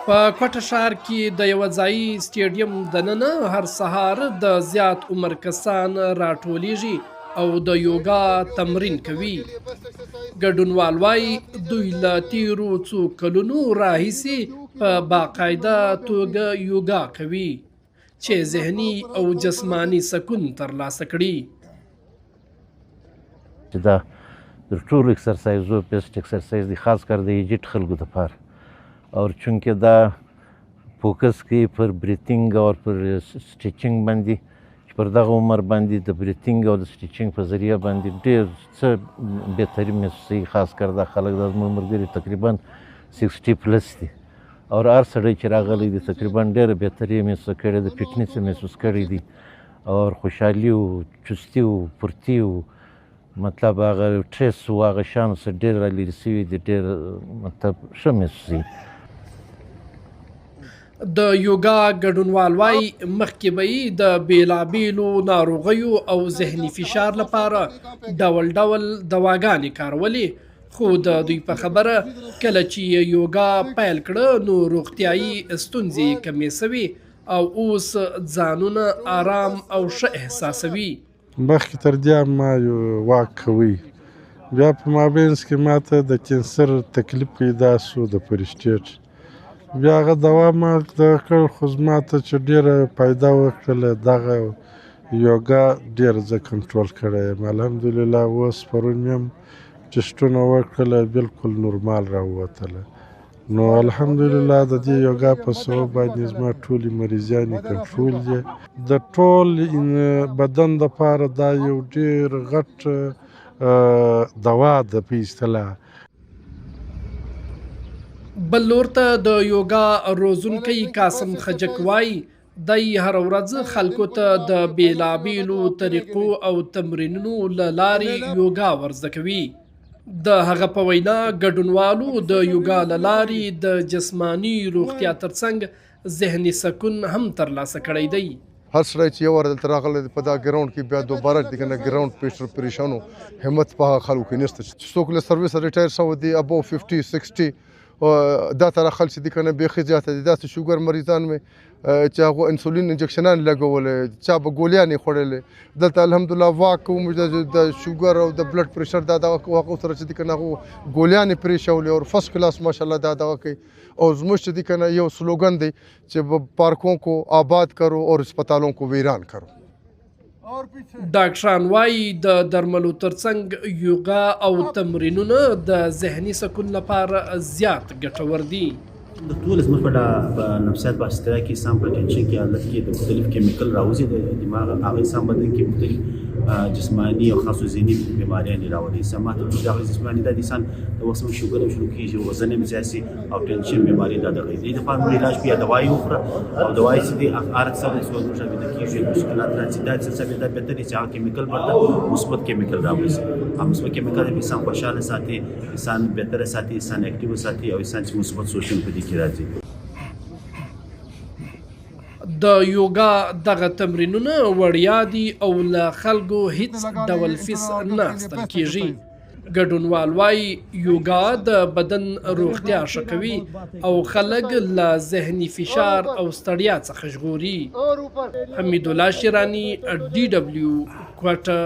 په کوټه ښار کې د یوه ځایي سټیډیم دننه هر سهار د زیات عمر کسان راټولیږي او د یوګا تمرین کوي. ګډونوال وایي دوی له تیرو څو کلونو راهیسې په باقاعده توګه یوګا کوي چې ذهني او جسماني سکون ترلاسه کړي. دا د ټولو اکسرسایزو بیسټ اکسرسایز دی، خاص کر د ایجیټ خلکو دپاره. اور چونکه دا فوکس کوي پر بریتینګ او پر سټیچینګ باندې، چې پر دغه عمر باندې د بریتینګ او د سټیچینګ په ذریعه باندې ډېر څه بهتري محسوسوي. خاص کر دا خلک دا زموږ ملګري تقریبا 60 پلس دي، او هر سړی چې راغلی دی تقریبا ډېره بهتري محسوس کړې ده، فټنس یې محسوس کړی دی، او خوشحالي او چستي او پرتي او مطلب هغه ټریس او هغه شیانو څخه ډېر رالرې سوي دي، ډېر مطلب ښه محسوسوي. د یوګا ګډونوال وایي مخکې به یې د بېلابېلو ناروغیو او ذهني فشار لپاره ډول ډول دواګانې کارولې، خو د دوی په خبره کله چې یې یوګا پیل کړه نو روغتیایي ستونزې یې کمې سوي او اوس ځانونه آرام او ښه احساسوي. مخکې تر دې ما یو واک کوي، بیا په مابینځ کې ماته د کینسر تکلیف پیدا سو د پروسټیټ، بیا هغه دوا ما کړ، خو زما ته چې ډېره فایده وکړله دغه یوګا ډېر زه کنټرول کړی یم. الحمدلله اوس پرون مې هم ټسټونه وکړله، بالکل نورمال راووتله. نو الحمدلله د دې یوګا په سبب باندې زما ټولې مریضیانې کنټرول دي. د ټول بدن دپاره دا یو ډېر غټ دوا ده په اصطلاح. بل لور ته د یوګا روزونکی قاسم خجک وایي دی هره ورځ خلکو ته د بېلابېلو طریقو او تمرینونو له لارې یوګا ورزده کوي. د هغه په وینا ګډونوالو د یوګا له لارې د جسماني روغتیا ترڅنګ ذهني سکون هم ترلاسه کړی دی. هر سړی چې یو وار دلته راغلی په دا ګراونډ کې بیا دوباره دی که نه ګراونډ پریشانو همت په هغه خلکو کې نشته چې څوک له سرویسه ریټایر شوی دی ابو 50-60 دا تر خلک چې دی که نه بیخي زیاته دي. داسې شوګر مریضان مې چې هغو انسولین انجکشنان لګولې، چا به ګولیانې خوړلې. دلته الحمدلله واک کوم د شوګر او د بلډ پریشر دا دغه هغو سره چې دی که نه هغو ګولیانې پرېښولې او فرسټ کلاس ماشاءالله دا دغه کوي. اور زموږ چې دی که نه یو سلوګن دی چې پارکوں کو آباد کرو اور اسپتالوں کو ویران کرو. ډاکټران وایي د درملو ترڅنګ یوګا او تمرینونه د ذهني سکون لپاره زیات ګټور دي. د ټول زموږ په نفسیات په اصطلاح کې انسان په ټینشن کې حالت کې د مختلف کیمیکل راوځي د دماغ، هغه انسان بدن کې مختلف جسماني او خاصو ذهني بیماریانې راوړي. سمات د جسماني د انسان د وسم شوګر شروع کیږي، وزن یې زیاتي او ټینشن بیماری د دغه دې لپاره علاج بیا دوايي وخوره او دوايي چې د ارڅ سره څو ورځې د کیږي مشکلات راځي دا چې څه به بهتري چې هغه کیمیکل ورته مثبت کیمیکل راوړي. هم مثبت کیمیکل انسان خوشاله ساتي، انسان بهتر ساتي، انسان اکټیو ساتي او انسان چې مثبت سوچن په دې کې راځي. د یوګا دغه تمرینونه وړیا دي او له خلکو هیڅ ډول فیس نه اخیستل کیږي. ګډونوال وایي یوګا د بدن روغتیا ښه کوي او خلک له ذهني فشار او ستړیا څخه ژغوري. حمید الله شیرانی، DW کوټه.